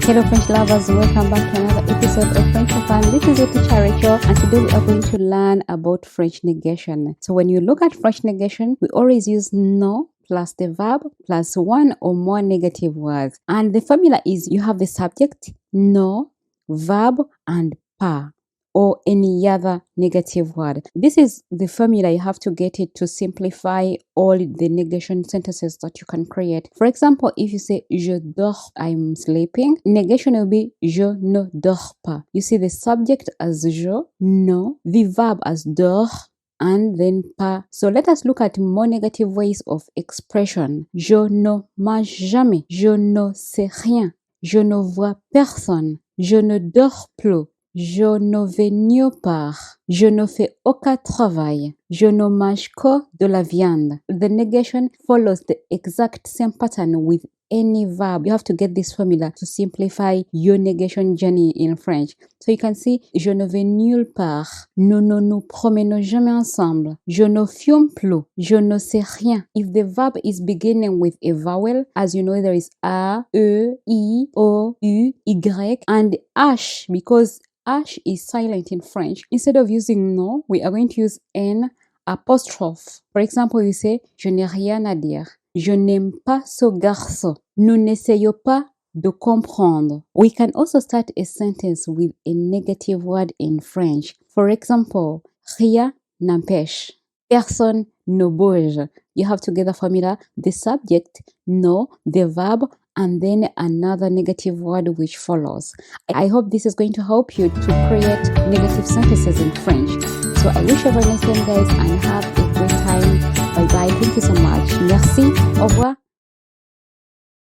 Hello French lovers, welcome back to another episode of French for Fun. This is your teacher Rachel, and today we are going to learn about French negation. So when you look at French negation, we always use no plus the verb plus one or more negative words. And the formula is you have the subject, no, verb, and pas, or any other negative word. This is the formula. You have to get it to simplify all the negation sentences that you can create. For example, if you say je dors, I'm sleeping, negation will be je ne dors pas. You see the subject as je, no, the verb as dors, and then pas. So let us look at more negative ways of expression. Je ne mange jamais, je ne sais rien, je ne vois personne, je ne dors plus, je ne vais nulle part, je ne fais aucun travail, je ne mange que de la viande. The negation follows the exact same pattern with any verb. You have to get this formula to simplify your negation journey in French. So you can see, je ne vais nulle part, nous ne nous promenons jamais ensemble, je ne fume plus, je ne sais rien. If the verb is beginning with a vowel, as you know, there is a, e, I, o, u, y, and h, because H is silent in French. Instead of using no, we are going to use N apostrophe. For example, you say, je n'ai rien à dire. Je n'aime pas ce garçon. Nous n'essayons pas de comprendre. We can also start a sentence with a negative word in French. For example, rien n'empêche. Personne ne bouge. You have to get the formula, the subject, no, the verb, and then another negative word which follows. I hope this is going to help you to create negative sentences in French. So I wish you a very nice day, guys, and have a great time. Bye bye. Thank you so much. Merci. Au revoir.